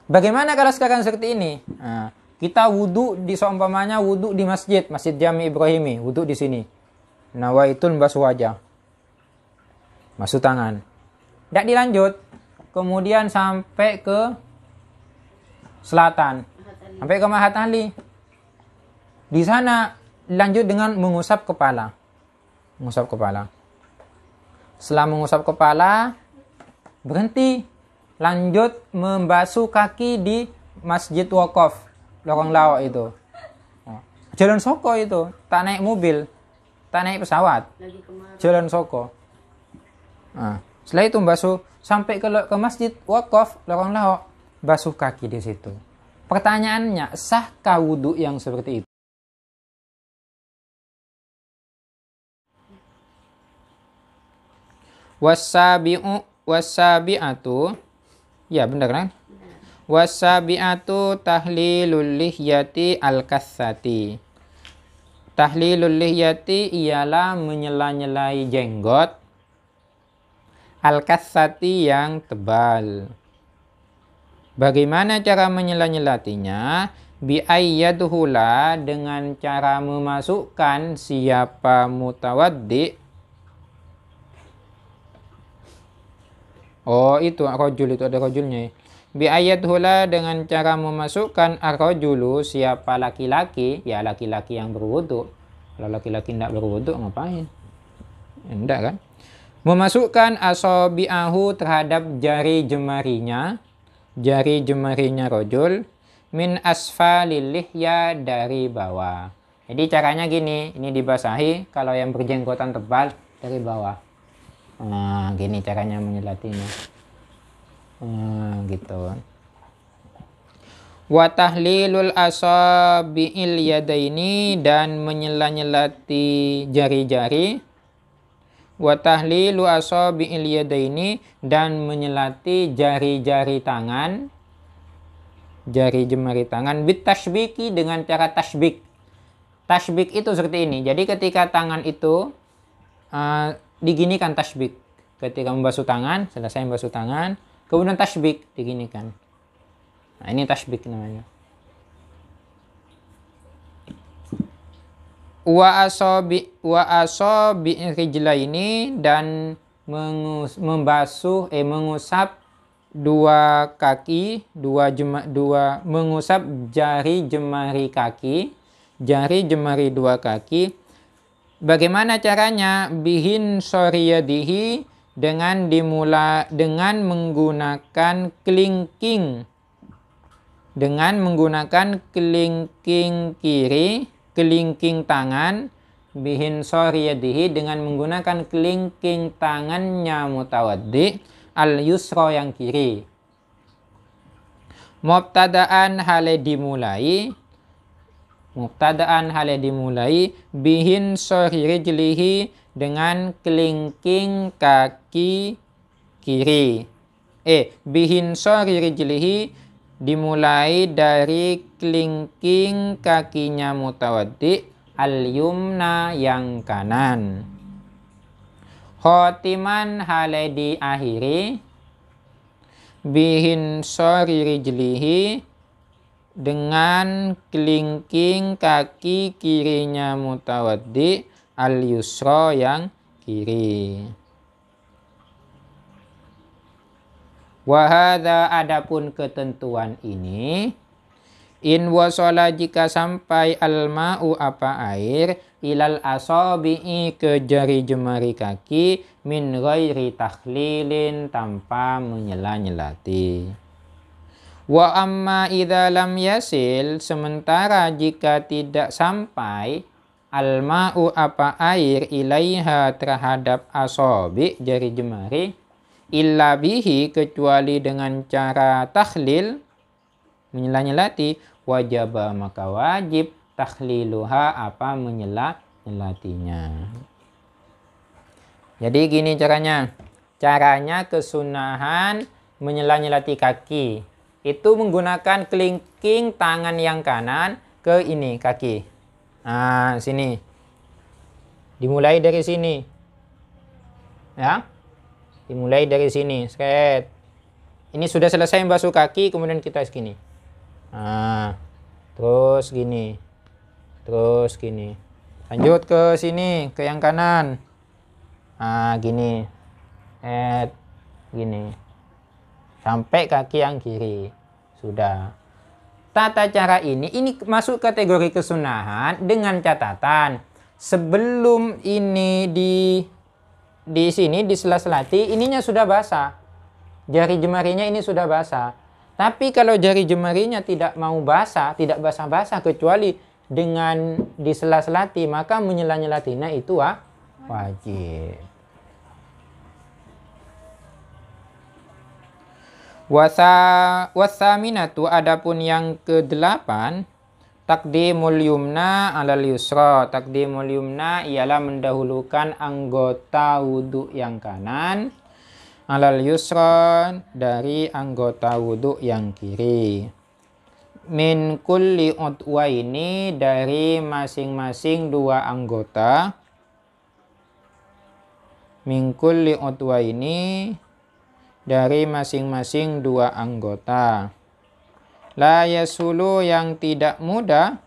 Bagaimana kalau sekarang seperti ini? Nah, kita wudhu di seumpamanya wudhu di masjid Jami Ibrahimi, wudhu di sini. Nawaitul basuh wajah, basuh tangan. Tidak dilanjut, kemudian sampai ke selatan, sampai ke Mahat Ali. Di sana lanjut dengan mengusap kepala, mengusap kepala. Setelah mengusap kepala, berhenti. Lanjut membasuh kaki di Masjid Wakaf Lorong Lawak itu. Jalan Soko itu, tak naik mobil, tak naik pesawat. Jalan Soko. Nah, setelah itu membasuh sampai ke Masjid Wakaf Lorong Lawak, basuh kaki di situ. Pertanyaannya, sahkah wudhu yang seperti itu? Wasabi'atu, ya benar kan? Wasabi'atu tahlilul lihyati al-kassati. Tahlilul lihyati ialah menyela-nyelai jenggot al-kassati yang tebal. Bagaimana cara menyela-nyelatinya? Bi'ayyadhula, dengan cara memasukkan siapa mutawaddi. Oh, itu ar-rajul, itu ada rajulnya. Bi'ayyadhula, dengan cara memasukkan ar-rajulu, siapa laki-laki, ya laki-laki yang berwudu. Kalau laki-laki tidak berwudu ngapain? Tidak kan? Memasukkan asabi'ahu, terhadap jari jemarinya rajul, min asfalil lihya, dari bawah. Jadi caranya gini, ini dibasahi kalau yang berjenggotan tebal dari bawah. Nah, gini caranya menyelatinya. Gitu. Wa tahlilul asabi'il yadaini, dan menyela-nyelati jari-jari. Wa tahlilu asabi'il yadaini, dan menyelati jari-jari tangan, jari jemari tangan, bitashbiki, dengan cara tasbik. Tasbik itu seperti ini. Jadi ketika tangan itu diginikan tasbik. Ketika membasuh tangan, selesai membasuh tangan, kemudian tasbik, diginikan. Nah, ini tasbik namanya. Wa asabi rijlaini, dan mengusap dua kaki, mengusap jari jemari kaki, jari jemari dua kaki. Bagaimana caranya? Bihin soriyadihi, dengan menggunakan kelingking, kiri, kelingking tangan. Bihin soriyadihi, dengan menggunakan kelingking tangannya mutawaddi, al yusra, yang kiri. Mubtada'an, hale dimulai, bihin sori rijlihi, dengan kelingking kaki kiri. Bihin sori rijlihi, dimulai dari kelingking kakinya mutawaddi, al yumna, yang kanan. Khotiman, hale diakhiri, bihin sori rijlihi, dengan kelingking kaki kirinya mutawaddi, al yusra, yang kiri. Wahada, adapun ketentuan ini, in wasala, jika sampai al-ma'u, apa air, ilal asabi'i, ke jari jemari kaki, min ghairi takhlilin, tanpa menyela-nyelati. Wa amma idza lam yasil, sementara jika tidak sampai al-ma'u, apa air, ilaiha, terhadap asabi, jari jemari, illa bihi, kecuali dengan cara takhlil, menyela-nyelati, wajaba, maka wajib, takhliluha, apa menyela-nyelatinya. Jadi gini caranya. Caranya kesunahan menyela-nyelati kaki itu menggunakan kelingking tangan yang kanan ke ini kaki. Nah, sini. Dimulai dari sini. Ya. Dimulai dari sini. Seret. Ini sudah selesai membasuh kaki, kemudian kita segini. Nah, terus gini. Terus gini. Lanjut ke sini, ke yang kanan. Nah, gini. Gini. Sampai kaki yang kiri. Sudah. Tata cara ini masuk kategori kesunahan dengan catatan. Sebelum ini di sini, di sela-selati, ininya sudah basah. Jari jemarinya ini sudah basah. Tapi kalau jari jemarinya tidak mau basah, tidak basah-basah kecuali dengan di sela-selati, maka menyela-nyelatinya itu wajib. Wasaminatu, adapun yang ke-8, takdimul yumna alal yusra. Takdimul yumna ialah mendahulukan anggota wudhu yang kanan alal yusra, dari anggota wudhu yang kiri. Min kulli udwa, ini dari masing-masing dua anggota. Min kulli udwa, ini dari masing-masing dua anggota. La yasulu, yang tidak mudah,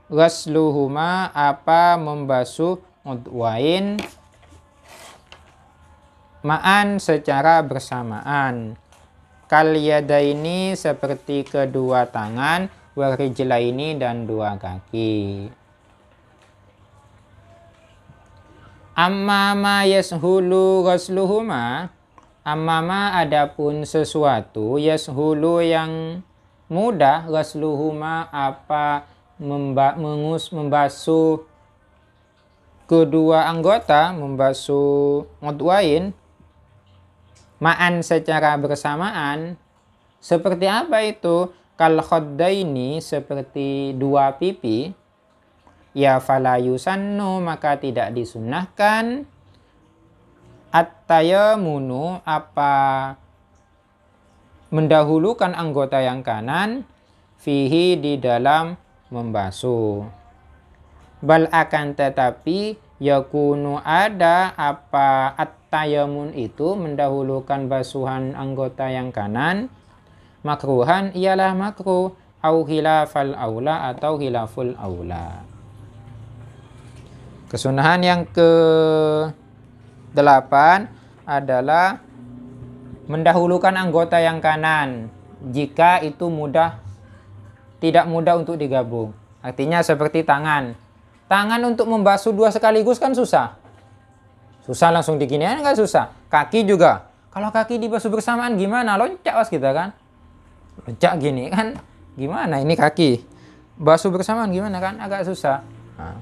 ghasluhuma, apa membasuh udwain, ma'an, secara bersamaan. Kal yadaini, seperti kedua tangan, warijlaini, dan dua kaki. Amma ma yashulu ghasluhuma, amma adapun sesuatu, yashulu yang mudah, ghasluhuma, apa membasuh kedua anggota, membasuh udwain, ma'an, secara bersamaan. Seperti apa itu? Kal khaddaini, seperti dua pipi. Ya fala yusannu, maka tidak disunnahkan. At-tayamunu, apa mendahulukan anggota yang kanan, fihi, di dalam membasuh. Bal, akan tetapi, yakunu, ada apa at-tayamun itu, mendahulukan basuhan anggota yang kanan, makruhan, ialah makruh, au khilafal aula, atau khilaful aula. Kesunahan yang ke-8 adalah mendahulukan anggota yang kanan jika itu tidak mudah untuk digabung. Artinya seperti tangan. Tangan untuk membasuh dua sekaligus kan susah. Susah langsung diginian kan susah. Kaki juga. Kalau kaki dibasuh bersamaan gimana? Loncat was kita kan. Loncat gini kan. Gimana ini kaki? Basuh bersamaan gimana kan? Agak susah. Nah.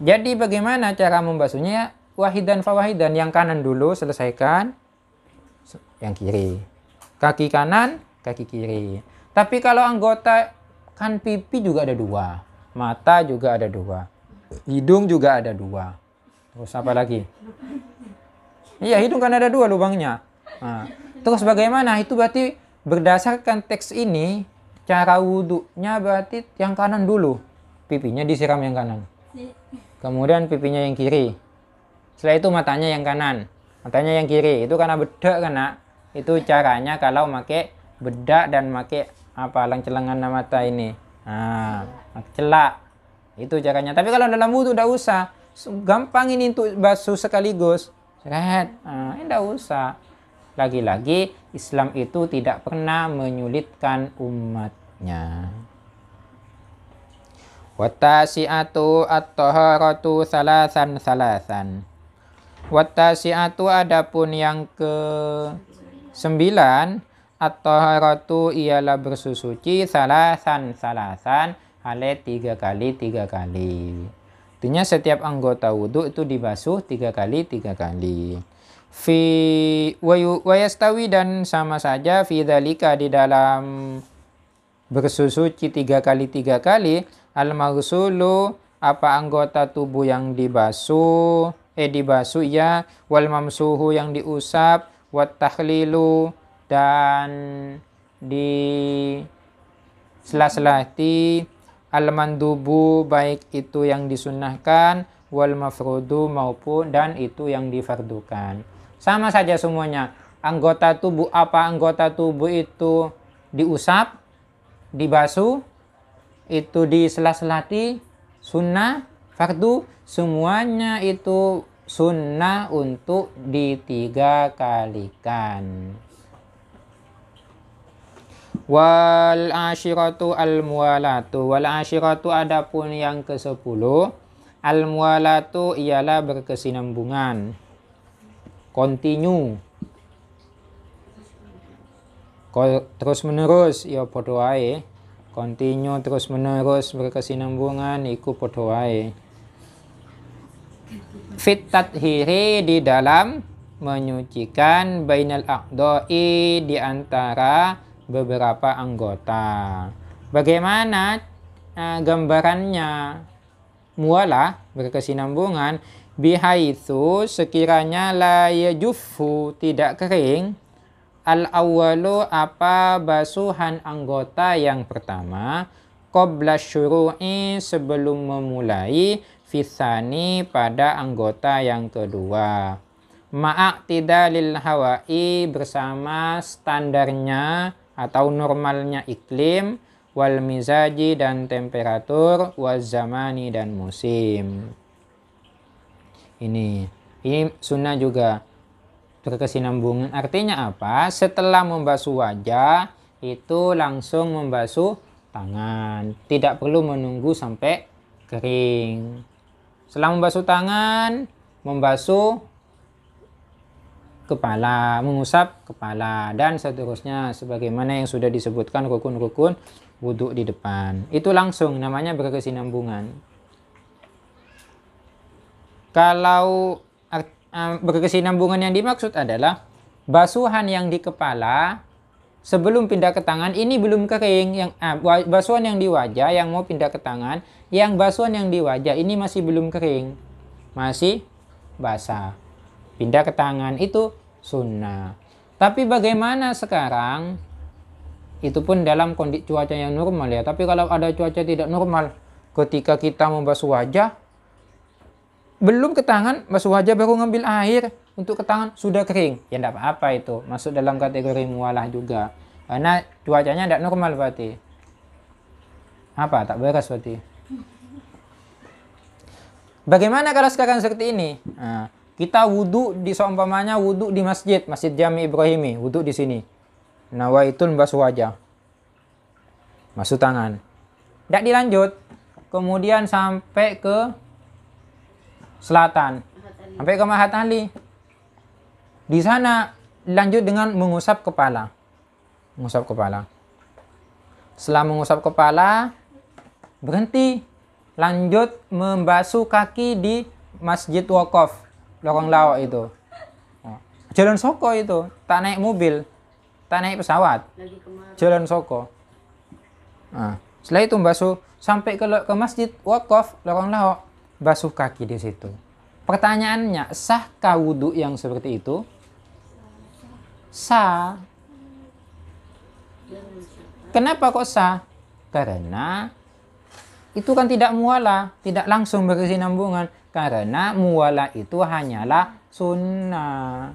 Jadi bagaimana cara membasuhnya? Wahidan fawahidan, yang kanan dulu selesaikan, yang kiri. Kaki kanan, kaki kiri. Tapi kalau anggota, kan pipi juga ada dua, mata juga ada dua, hidung juga ada dua. Terus apa lagi? Iya, hidung kan ada dua lubangnya. Nah, terus bagaimana? Itu berarti berdasarkan teks ini, cara wudhunya berarti yang kanan dulu. Pipinya disiram yang kanan. Kemudian pipinya yang kiri. Setelah itu matanya yang kanan, matanya yang kiri. Itu karena bedak kan, nak? Itu caranya kalau pakai bedak dan pakai apa, celengan mata ini. Nah, celak. Itu caranya. Tapi kalau dalam wudhu udah usah. Gampang ini untuk basuh sekaligus. Seret. Nah, ini udah usah. Lagi-lagi Islam itu tidak pernah menyulitkan umatnya. Wattasi'atu at-taharatu salasan. Wattasi'atu, adapun yang ke-9, at-taharatu ialah bersusuci, salasan, hale 3 kali. Artinya setiap anggota wudhu itu dibasuh 3 kali. Wa yastawi, dan sama saja, fi dzalika, di dalam bersusuci 3 kali, al-maghsulu, apa anggota tubuh yang dibasuh ya, wal mamsuhu, yang diusap, wat takhlilu, dan di sela-selati, al mandubu, baik itu yang disunnahkan, wal mafrudu, maupun dan itu yang difardukan. Sama saja semuanya. anggota tubuh, apa anggota tubuh itu diusap, dibasuh, itu disela-selati, sunnah, fardu, semuanya itu sunnah untuk ditiga kalikan. Wal ashiratu al muwalatu. Wal ashiratu adapun yang ke-10, al muwalatu ialah berkesinambungan, continue, terus menerus, ya padha wae. Continue terus menerus berkesinambungan iku padha wae. Fit tathiri, di dalam menyucikan, bainal a'dha'i, di antara beberapa anggota. Bagaimana gambarannya mualah berkesinambungan? Bihaitsu, sekiranya la yajuffu, tidak kering, al awwalu, apa basuhan anggota yang pertama, qabla syuru'i, sebelum memulai, fisani, pada anggota yang kedua, ma'aktidalil hawa'i, bersama standarnya atau normalnya iklim, wal mizaji, dan temperatur, waz zamani, dan musim. Ini sunnah juga berkesinambungan. Artinya apa? Setelah membasuh wajah itu langsung membasuh tangan, tidak perlu menunggu sampai kering. Setelah membasuh tangan, membasuh kepala, mengusap kepala, dan seterusnya sebagaimana yang sudah disebutkan rukun-rukun wudhu di depan. Itu langsung namanya berkesinambungan. Kalau berkesinambungan yang dimaksud adalah basuhan yang di kepala sebelum pindah ke tangan ini belum kering, yang basuhan yang di wajah yang mau pindah ke tangan, yang basuhan yang di wajah ini masih belum kering, masih basah. Pindah ke tangan itu sunnah. Tapi bagaimana sekarang? Itu pun dalam kondisi cuaca yang normal ya. Tapi kalau ada cuaca tidak normal, ketika kita membasuh wajah, belum ke tangan, basuh wajah baru ngambil air untuk ke tangan sudah kering, ya tidak apa-apa, itu masuk dalam kategori mualah juga. Karena cuacanya tidak normal berarti. Apa? Tak beres berarti. Bagaimana kalau sekarang seperti ini? Nah, kita wudhu di, seumpamanya wudhu di masjid Jami Ibrahimi, wudhu di sini. Nawaitun basuh wajah, basuh tangan. Tidak dilanjut. Kemudian sampai ke selatan, sampai ke Mahat Ali. Di sana lanjut dengan mengusap kepala. Mengusap kepala. Setelah mengusap kepala, berhenti. Lanjut membasuh kaki di Masjid Wakaf Lorong Lawak itu. Jalan Soko itu, tak naik mobil, tak naik pesawat. Jalan Soko. Nah, setelah itu membasuh sampai ke Masjid Wakaf Lorong Lawak, basuh kaki di situ. Pertanyaannya, sahkah wudhu yang seperti itu? Sah. Kenapa kok sah? Karena itu kan tidak mualah, tidak langsung berkesinambungan. Karena mualah itu hanyalah sunnah.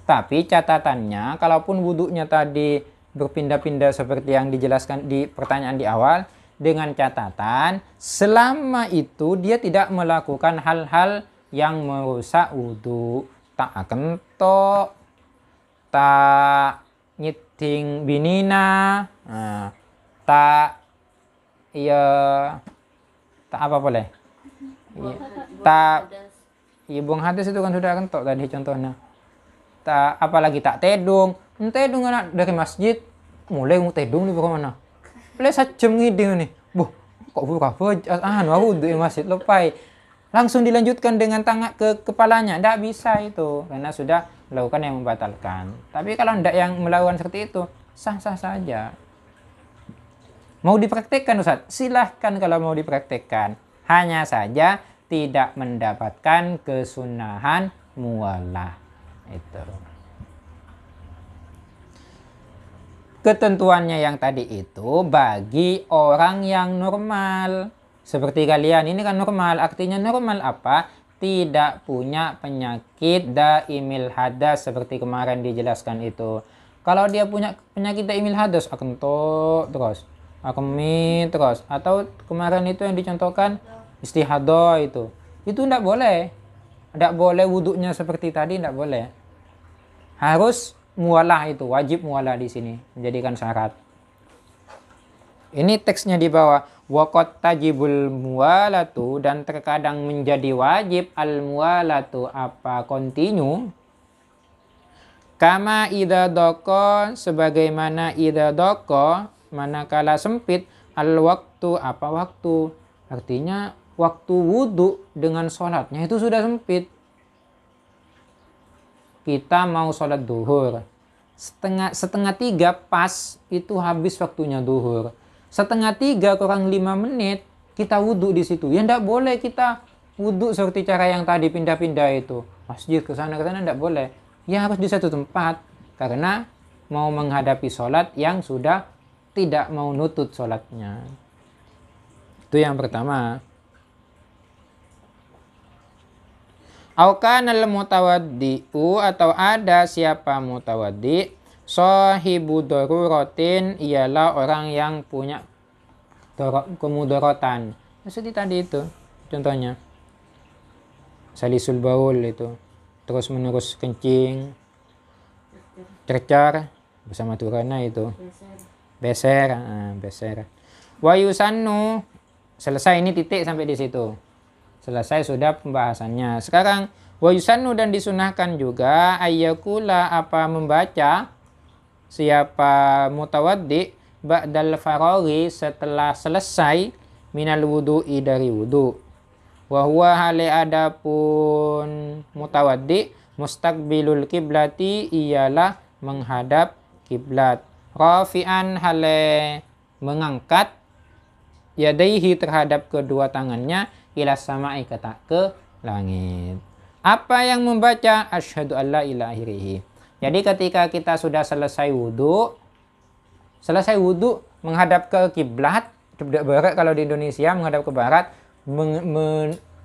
Tapi catatannya, kalaupun wudhunya tadi berpindah-pindah seperti yang dijelaskan di pertanyaan di awal, dengan catatan selama itu dia tidak melakukan hal-hal yang merusak wudhu, tak kentok, tak nyiting binina, tak tak apa boleh, tak buang hadis itu kan sudah kentok tadi contohnya. Tak apalagi tak tedung anak dari masjid mulai tedung di mana? Boleh sajam ngiding nih, kok buka wudhu di masjid lepai. Langsung dilanjutkan dengan tangan ke kepalanya, tidak bisa itu karena sudah melakukan yang membatalkan. Tapi kalau tidak yang melakukan seperti itu, sah-sah saja. Mau dipraktekkan Ustaz? Silahkan kalau mau dipraktekkan. Hanya saja tidak mendapatkan kesunahan mualah. Itu. Ketentuannya yang tadi itu bagi orang yang normal. Seperti kalian ini kan normal. Artinya normal apa? tidak punya penyakit daimil hadas seperti kemarin dijelaskan itu. Kalau dia punya penyakit daimil hadas, akentok terus, akemi terus, atau kemarin itu yang dicontohkan istihadah itu tidak boleh. Tidak boleh wuduknya seperti tadi, tidak boleh. Harus muwalah, itu wajib muwalah di sini, menjadikan syarat. Ini teksnya di bawah. Waqat tajibul muwalatu, dan terkadang menjadi wajib al muwalatu apa kontinu. Kama idza doko, sebagaimana idza doko manakala sempit al waktu apa waktu. Artinya waktu wudhu dengan sholatnya itu sudah sempit. Kita mau sholat duhur, setengah tiga pas itu habis waktunya duhur. Setengah tiga kurang 5 menit kita wudhu di situ. Ya tidak boleh kita wudhu seperti cara yang tadi pindah-pindah itu. Masjid ke sana tidak boleh. Ya harus di satu tempat. Karena mau menghadapi sholat yang sudah tidak mau nutut sholatnya. Itu yang pertama. Aukanal mutawaddi'u, atau ada siapa mutawaddi, sahibu daruratin, ialah orang yang punya kemudorotan. Seperti tadi itu contohnya. Salisul baul itu, terus menerus kencing, cercar bersama turana itu. Beser. Wa yusannu, selesai ini titik sampai di situ. Selesai sudah pembahasannya. Sekarang wa yusannu, dan disunahkan juga ayyakula apa membaca siapa mutawaddi ba'dal faraghi, setelah selesai minal wudu'i dari wudu. Wa huwa hale adapun mutawaddi mustaqbilul kiblati, ialah menghadap kiblat. Rafi'an hale mengangkat yadaihi terhadap kedua tangannya ila sama'i ke langit. Apa yang membaca asyhadu alla ilaha illallah. Jadi ketika kita sudah selesai wudhu menghadap ke kiblat, barat kalau di Indonesia menghadap ke barat,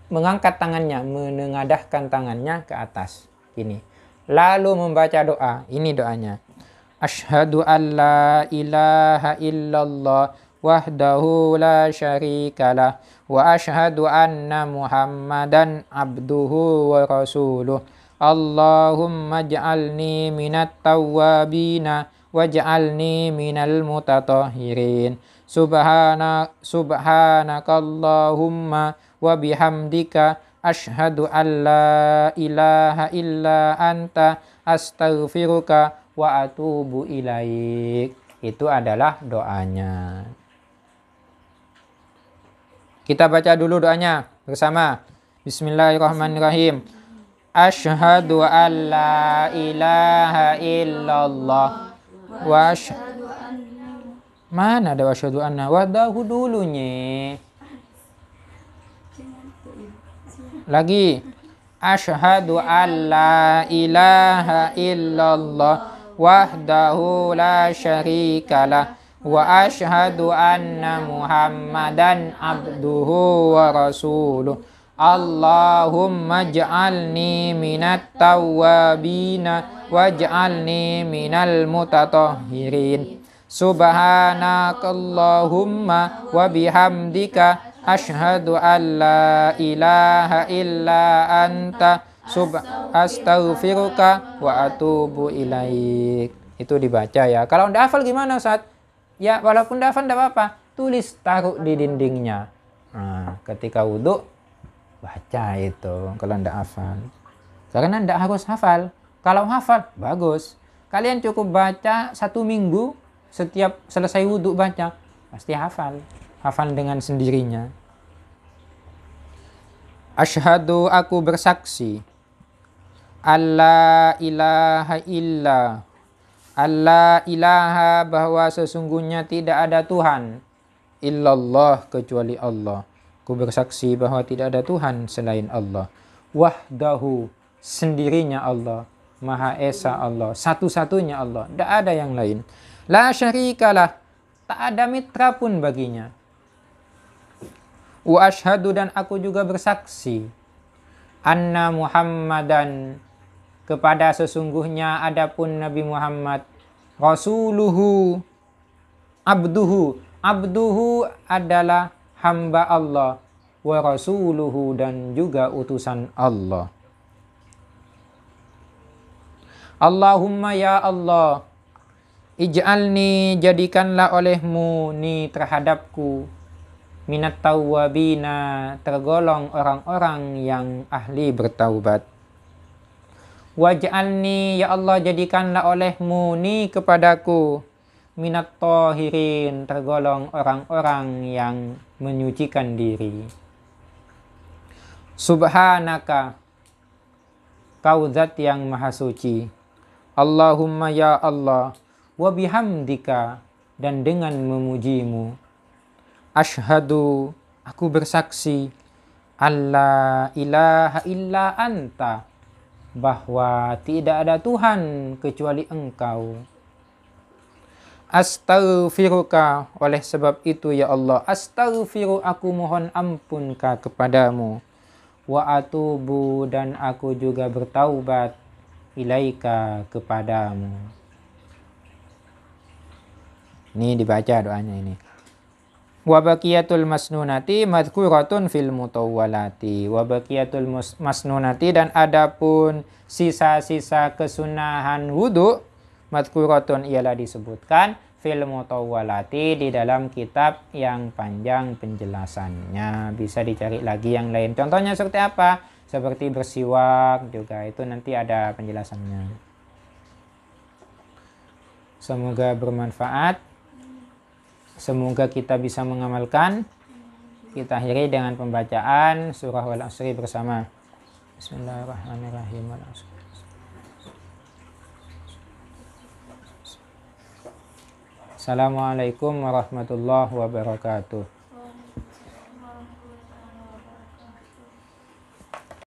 mengangkat tangannya, menengadahkan tangannya ke atas. Ini. Lalu membaca doa. Ini doanya. Asyhadu alla ilaha illallah wahdahu la syarikalah wa asyhadu anna Muhammadan abduhu wa rasuluh. Allahumma ja'alni minat tawwabina waj'alni minal mutatahhirin. Subhanakallahumma wa bihamdika asyhadu an la ilaha illa anta astaghfiruka wa atubu ilaik. Itu adalah doanya. Kita baca dulu doanya bersama. Bismillahirrahmanirrahim. Asyhadu an la ilaha illallah wa asyhadu anna. Mana ada asyhadu anna? Wadahu dulunya. Lagi. Asyhadu an la ilaha illallah wahdahu la syarikalah wa asyhadu anna Muhammadan abduhu wa rasuluh. Allahumma ja'alni minat tawwabina waj'alni minal mutatahhirin. Subhanakallahumma wa bihamdika asyhadu an la ilaha illa anta astaghfiruka wa atubu ilaik. Itu dibaca ya. Kalau tidak hafal gimana Ustaz? Ya walaupun tidak hafal tidak apa-apa, tulis, taruh di dindingnya. Nah, ketika wudhu baca itu kalau tidak hafal. Karena tidak harus hafal. Kalau hafal bagus. Kalian cukup baca 1 minggu, setiap selesai wudhu baca, pasti hafal. Hafal dengan sendirinya. Asyhadu, aku bersaksi, alla ilaha illa, alla ilaha, bahwa sesungguhnya tidak ada Tuhan, illallah, kecuali Allah. Aku bersaksi bahwa tidak ada Tuhan selain Allah. Wahdahu, sendirinya Allah. Maha Esa Allah, satu-satunya Allah, tidak ada yang lain. La syarikalah, tak ada mitra pun baginya. Wa asyhadu, dan aku juga bersaksi, anna Muhammadan, kepada sesungguhnya adapun Nabi Muhammad, rasuluhu, abduhu. Abduhu adalah hamba Allah, wa rasuluhu, dan juga utusan Allah. Allahumma ya Allah, ij'alni, jadikanlah olehmu ni terhadapku, minat tawwabina, tergolong orang-orang yang ahli bertaubat. Waj'alni ya Allah, jadikanlah olehmu ni kepadaku, minat tahirin, tergolong orang-orang yang menyucikan diri. Subhanaka, kau zat yang maha suci. Allahumma ya Allah, wa bihamdika, dan dengan memujimu. Ashhadu, aku bersaksi, alla ilaha illa anta, bahwa tidak ada Tuhan kecuali Engkau. Astaghfiruka, oleh sebab itu ya Allah, astaghfiru, aku mohon ampunkah kepadamu. Wa atubu, dan aku juga bertaubat, ilaika, kepadamu. Ini dibaca doanya ini. Wa baqiyatul masnunati madhkuratun fil mutawwalati. Wa baqiyatul masnunati, dan adapun sisa-sisa kesunahan wudu, madhkuratun, ialah disebutkan fil mutawwalati, di dalam kitab yang panjang penjelasannya. Bisa dicari lagi yang lain. Contohnya seperti apa? Seperti bersiwak juga, itu nanti ada penjelasannya. Semoga bermanfaat. Semoga kita bisa mengamalkan. Kita akhiri dengan pembacaan surah Wal Asri bersama. Bismillahirrahmanirrahim. Assalamualaikum warahmatullahi wabarakatuh.